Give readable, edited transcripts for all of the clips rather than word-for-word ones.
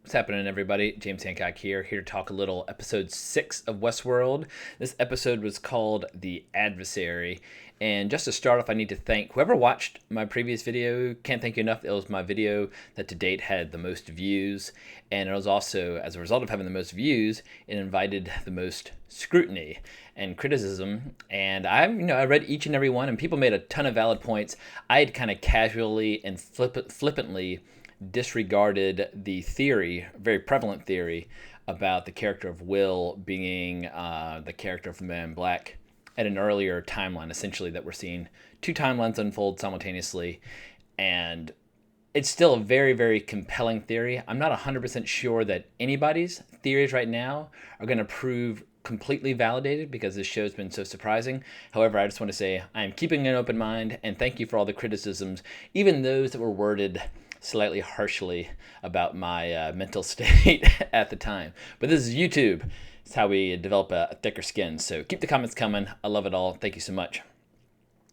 What's happening, everybody? James Hancock here to talk a little episode 6 of Westworld. This episode was called The Adversary. And just to start off, I need to thank whoever watched my previous video. Can't thank you enough. It was my video that to date had the most views. And it was also, as a result of having the most views, it invited the most scrutiny and criticism. And I read each and every one, and people made a ton of valid points. I had kind of casually and flippantly disregarded the theory, very prevalent theory, about the character of Will being the character from Man in Black at an earlier timeline, essentially, that we're seeing two timelines unfold simultaneously. And it's still a very, very compelling theory. I'm not 100% sure that anybody's theories right now are going to prove completely validated because this show's been so surprising. However, I just want to say I am keeping an open mind, and thank you for all the criticisms, even those that were worded slightly harshly about my mental state at the time. But this is YouTube. It's how we develop a thicker skin. So keep the comments coming. I love it all. Thank you so much.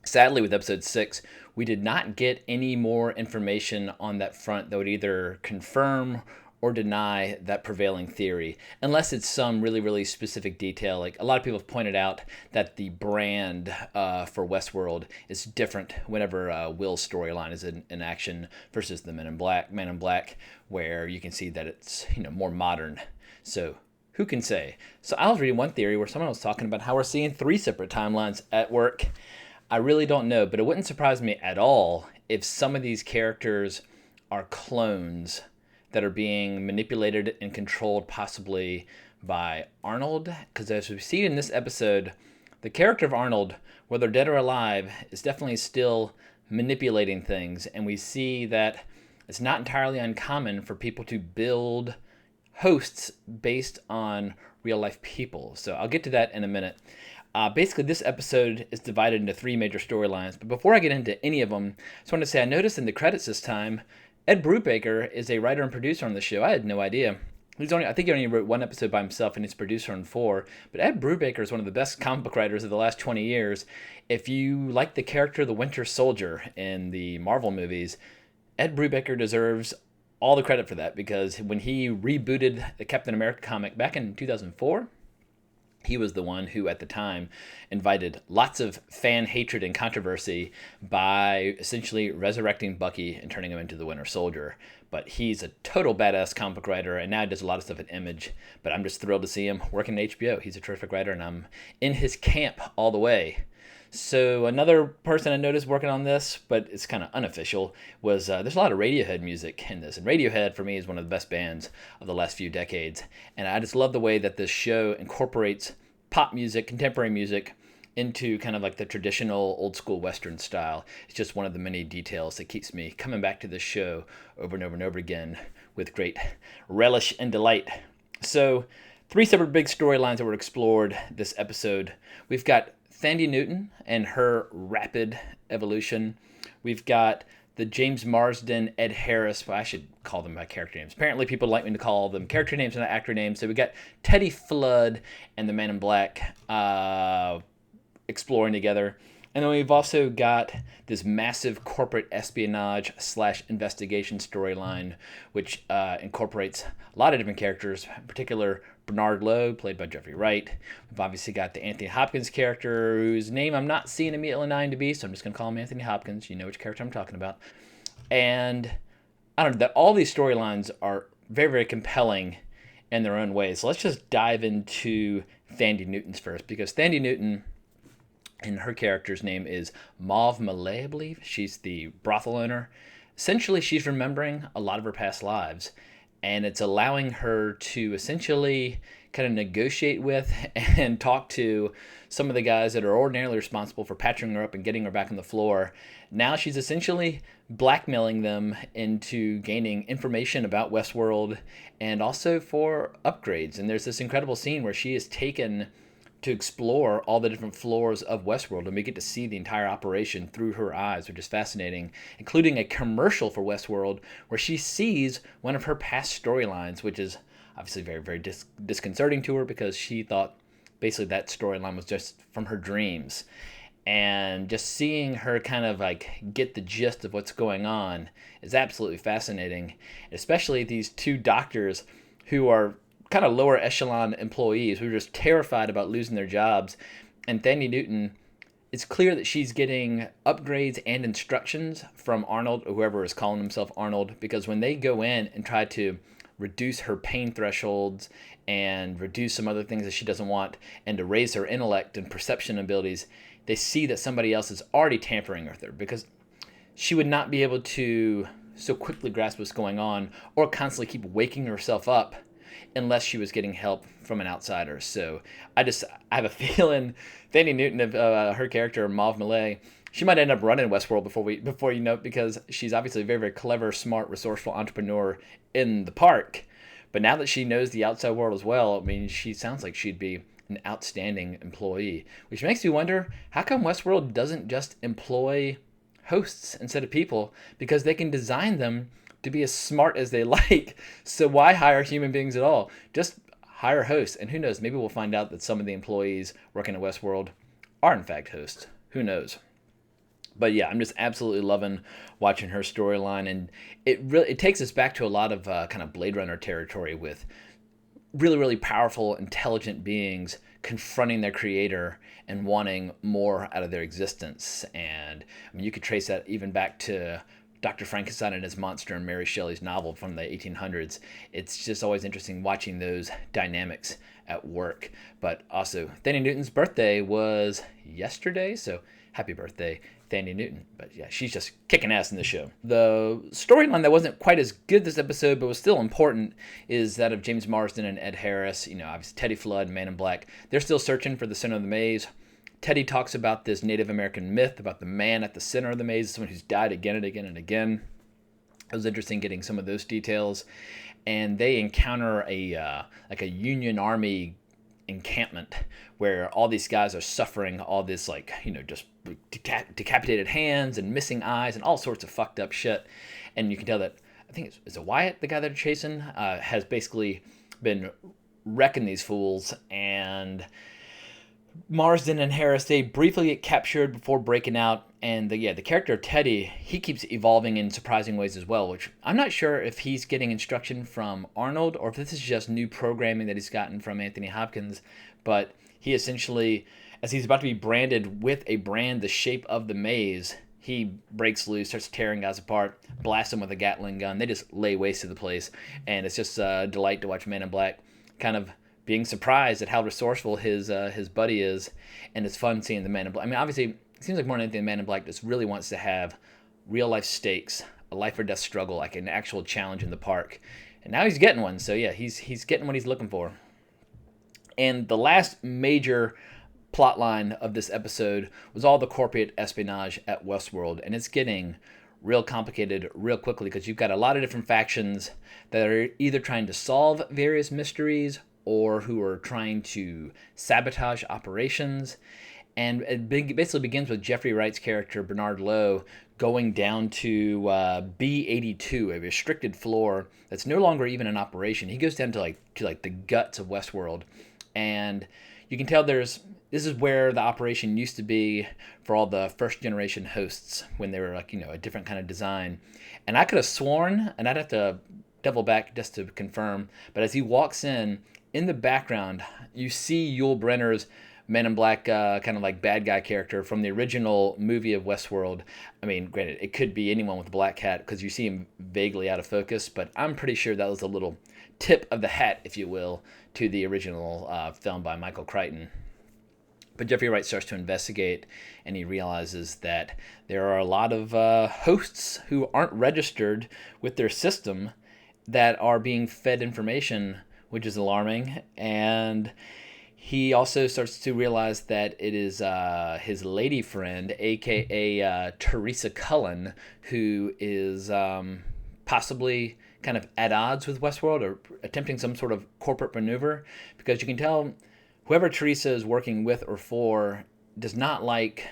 Sadly, with episode 6, we did not get any more information on that front that would either confirm or deny that prevailing theory, unless it's some really, really specific detail. Like a lot of people have pointed out that the brand for Westworld is different whenever Will's storyline is in action versus the Man in Black, where you can see that it's more modern. So who can say? So I was reading one theory where someone was talking about how we're seeing 3 separate timelines at work. I really don't know, but it wouldn't surprise me at all if some of these characters are clones that are being manipulated and controlled possibly by Arnold. Because as we see in this episode, the character of Arnold, whether dead or alive, is definitely still manipulating things. And we see that it's not entirely uncommon for people to build hosts based on real life people. So I'll get to that in a minute. Basically, this episode is divided into 3 major storylines. But before I get into any of them, I just want to say I noticed in the credits this time, Ed Brubaker is a writer and producer on the show. I had no idea. I think he only wrote 1 episode by himself, and he's a producer on 4. But Ed Brubaker is one of the best comic book writers of the last 20 years. If you like the character the Winter Soldier in the Marvel movies, Ed Brubaker deserves all the credit for that, because when he rebooted the Captain America comic back in 2004, he was the one who, at the time, invited lots of fan hatred and controversy by essentially resurrecting Bucky and turning him into the Winter Soldier. But he's a total badass comic book writer, and now he does a lot of stuff at Image. But I'm just thrilled to see him working at HBO. He's a terrific writer, and I'm in his camp all the way. So another person I noticed working on this, but it's kind of unofficial, was there's a lot of Radiohead music in this. And Radiohead, for me, is one of the best bands of the last few decades. And I just love the way that this show incorporates pop music, contemporary music, into kind of like the traditional old school Western style. It's just one of the many details that keeps me coming back to this show over and over and over again with great relish and delight. So 3 separate big storylines that were explored this episode. We've got Thandie Newton and her rapid evolution. We've got the James Marsden, Ed Harris, well, I should call them by character names. Apparently people like me to call them character names and not actor names. So we got Teddy Flood and the Man in Black exploring together. And then we've also got this massive corporate espionage / investigation storyline, which incorporates a lot of different characters, in particular Bernard Lowe, played by Jeffrey Wright. We've obviously got the Anthony Hopkins character, whose name I'm not seeing immediately in IMDb, so I'm just going to call him Anthony Hopkins. You know which character I'm talking about. And I don't know, that all these storylines are very, very compelling in their own ways. So let's just dive into Thandie Newton's first, because Thandie Newton, and her character's name is Maeve Malay, I believe. She's the brothel owner. Essentially, she's remembering a lot of her past lives, and it's allowing her to essentially kind of negotiate with and talk to some of the guys that are ordinarily responsible for patching her up and getting her back on the floor. Now she's essentially blackmailing them into gaining information about Westworld and also for upgrades. And there's this incredible scene where she is taken to explore all the different floors of Westworld, and we get to see the entire operation through her eyes, which is fascinating, including a commercial for Westworld where she sees one of her past storylines, which is obviously very, very disconcerting to her, because she thought basically that storyline was just from her dreams. And just seeing her kind of like get the gist of what's going on is absolutely fascinating, especially these two doctors who are kind of lower echelon employees who are just terrified about losing their jobs. And Thandie Newton, it's clear that she's getting upgrades and instructions from Arnold, or whoever is calling himself Arnold, because when they go in and try to reduce her pain thresholds and reduce some other things that she doesn't want, and to raise her intellect and perception abilities, they see that somebody else is already tampering with her, because she would not be able to so quickly grasp what's going on or constantly keep waking herself up unless she was getting help from an outsider. So I have a feeling Thandie Newton, her character Maeve Millet, she might end up running Westworld before you know it, because she's obviously a very, very clever, smart, resourceful entrepreneur in the park. But now that she knows the outside world as well, I mean, she sounds like she'd be an outstanding employee, which makes me wonder, how come Westworld doesn't just employ hosts instead of people? Because they can design them to be as smart as they like. So why hire human beings at all? Just hire hosts. And who knows, maybe we'll find out that some of the employees working at Westworld are in fact hosts. Who knows? But yeah, I'm just absolutely loving watching her storyline, and it takes us back to a lot of kind of Blade Runner territory, with really, really powerful, intelligent beings confronting their creator and wanting more out of their existence. And I mean, you could trace that even back to Dr. Frankenstein and his monster in Mary Shelley's novel from the 1800s. It's just always interesting watching those dynamics at work. But also, Thandie Newton's birthday was yesterday, so happy birthday, Thandie Newton. But yeah, she's just kicking ass in the show. The storyline that wasn't quite as good this episode, but was still important, is that of James Marsden and Ed Harris. You know, obviously Teddy Flood, Man in Black. They're still searching for the center of the maze. Teddy talks about this Native American myth about the man at the center of the maze, someone who's died again and again and again. It was interesting getting some of those details. And they encounter a Union Army encampment where all these guys are suffering all this, like, you know, just decapitated hands and missing eyes and all sorts of fucked up shit. And you can tell that, I think it's Wyatt, the guy that they're chasing, has basically been wrecking these fools. And Marsden and Harris, they briefly get captured before breaking out. And the character of Teddy, he keeps evolving in surprising ways as well, which I'm not sure if he's getting instruction from Arnold or if this is just new programming that he's gotten from Anthony Hopkins. But he essentially, as he's about to be branded with a brand the shape of the maze, he breaks loose, starts tearing guys apart, blasts them with a Gatling gun. They just lay waste to the place. And it's just a delight to watch Man in Black kind of being surprised at how resourceful his buddy is. And it's fun seeing the Man in Black. I mean, obviously, it seems like more than anything, Man in Black just really wants to have real life stakes, a life or death struggle, like an actual challenge in the park. And now he's getting one. So yeah, he's getting what he's looking for. And the last major plot line of this episode was all the corporate espionage at Westworld. And it's getting real complicated real quickly, because you've got a lot of different factions that are either trying to solve various mysteries or who are trying to sabotage operations. And it basically begins with Jeffrey Wright's character, Bernard Lowe, going down to B82, a restricted floor that's no longer even in operation. He goes down to the guts of Westworld. And you can tell this is where the operation used to be for all the first generation hosts when they were a different kind of design. And I could have sworn, and I'd have to double back just to confirm, but as he walks in the background, you see Yul Brynner's Man in Black kind of like bad guy character from the original movie of Westworld. I mean, granted, it could be anyone with a black hat because you see him vaguely out of focus, but I'm pretty sure that was a little tip of the hat, if you will, to the original film by Michael Crichton. But Jeffrey Wright starts to investigate, and he realizes that there are a lot of hosts who aren't registered with their system that are being fed information, which is alarming. And he also starts to realize that it is his lady friend, a.k.a. Teresa Cullen, who is possibly kind of at odds with Westworld or attempting some sort of corporate maneuver, because you can tell whoever Teresa is working with or for does not like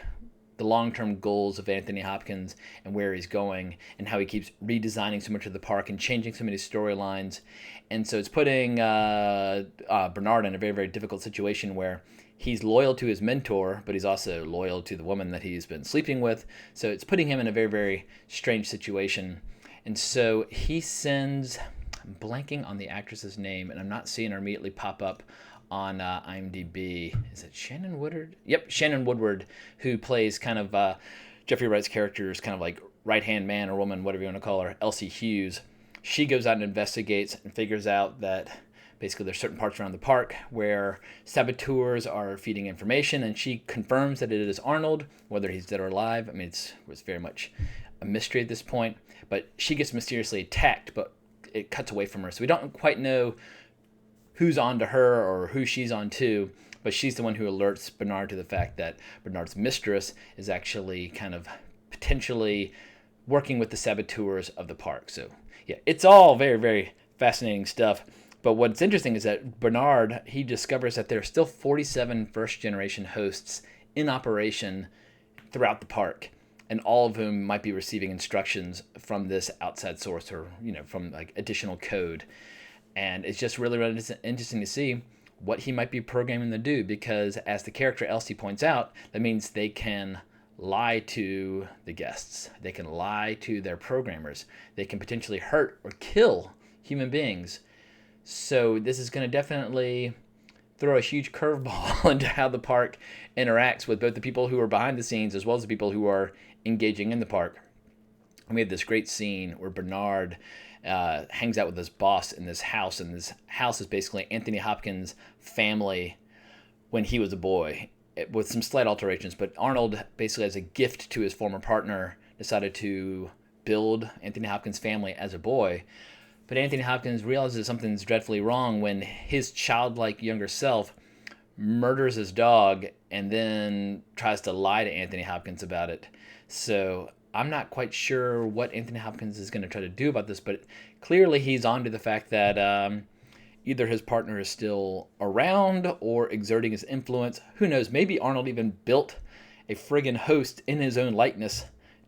the long-term goals of Anthony Hopkins and where he's going, and how he keeps redesigning so much of the park and changing so many storylines. And so it's putting Bernard in a very, very difficult situation where he's loyal to his mentor, but he's also loyal to the woman that he's been sleeping with. So it's putting him in a very, very strange situation. And so he sends, I'm blanking on the actress's name, and I'm not seeing her immediately pop up on IMDb. Is it Shannon Woodward? Yep, Shannon Woodward, who plays kind of Jeffrey Wright's character's kind of like right-hand man or woman, whatever you want to call her, Elsie Hughes. She goes out and investigates and figures out that basically there's certain parts around the park where saboteurs are feeding information, and she confirms that it is Arnold, whether he's dead or alive. I mean, it's very much a mystery at this point, but she gets mysteriously attacked, but it cuts away from her. So we don't quite know who's on to her or who she's on to, but she's the one who alerts Bernard to the fact that Bernard's mistress is actually kind of potentially working with the saboteurs of the park. So yeah, it's all very, very fascinating stuff. But what's interesting is that Bernard, he discovers that there are still 47 first-generation hosts in operation throughout the park, and all of whom might be receiving instructions from this outside source, or from like additional code. And it's just really, really interesting to see what he might be programming to do, because as the character Elsie points out, that means they can lie to the guests. They can lie to their programmers. They can potentially hurt or kill human beings. So this is going to definitely throw a huge curveball into how the park interacts with both the people who are behind the scenes as well as the people who are engaging in the park. And we have this great scene where Bernard hangs out with his boss in this house, and this house is basically Anthony Hopkins' family when he was a boy, with some slight alterations. But Arnold, basically as a gift to his former partner, decided to build Anthony Hopkins' family as a boy. But Anthony Hopkins realizes something's dreadfully wrong when his childlike younger self murders his dog and then tries to lie to Anthony Hopkins about it. So I'm not quite sure what Anthony Hopkins is going to try to do about this, but clearly he's on to the fact that either his partner is still around or exerting his influence. Who knows? Maybe Arnold even built a friggin' host in his own likeness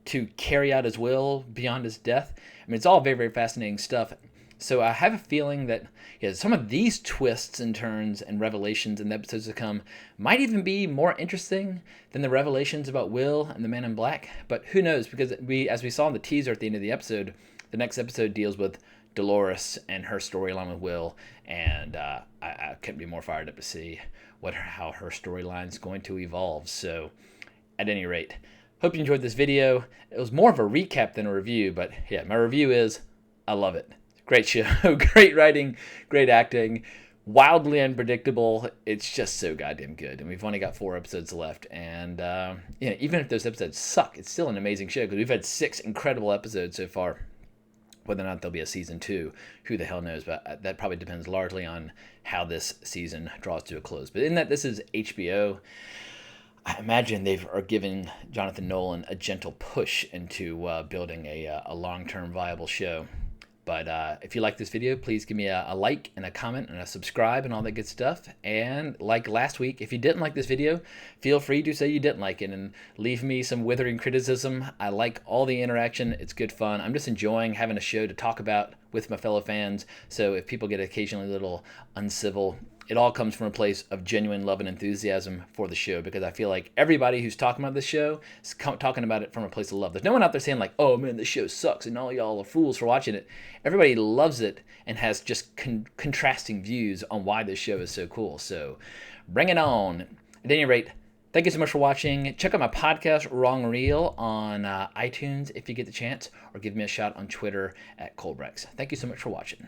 to carry out his will beyond his death. I mean, it's all very, very fascinating stuff. So I have a feeling that some of these twists and turns and revelations in the episodes to come might even be more interesting than the revelations about Will and the Man in Black. But who knows? Because as we saw in the teaser at the end of the episode, the next episode deals with Dolores and her storyline with Will, and I couldn't be more fired up to see how her storyline is going to evolve. So at any rate, hope you enjoyed this video. It was more of a recap than a review, but yeah, my review is I love it. Great show, great writing, great acting, wildly unpredictable. It's just so goddamn good. And we've only got 4 episodes left. And even if those episodes suck, it's still an amazing show because we've had 6 incredible episodes so far. Whether or not there'll be a season 2, who the hell knows? But that probably depends largely on how this season draws to a close. But in that this is HBO, I imagine they are giving Jonathan Nolan a gentle push into building a long-term viable show. But if you like this video, please give me a like and a comment and a subscribe and all that good stuff. And like last week, if you didn't like this video, feel free to say you didn't like it and leave me some withering criticism. I like all the interaction. It's good fun. I'm just enjoying having a show to talk about with my fellow fans. So if people get occasionally a little uncivil, it all comes from a place of genuine love and enthusiasm for the show, because I feel like everybody who's talking about this show is talking about it from a place of love. There's no one out there saying like, oh man, this show sucks and all y'all are fools for watching it. Everybody loves it and has just contrasting views on why this show is so cool. So bring it on. At any rate, thank you so much for watching. Check out my podcast, Wrong Reel, on iTunes if you get the chance, or give me a shout on Twitter at Colbrex. Thank you so much for watching.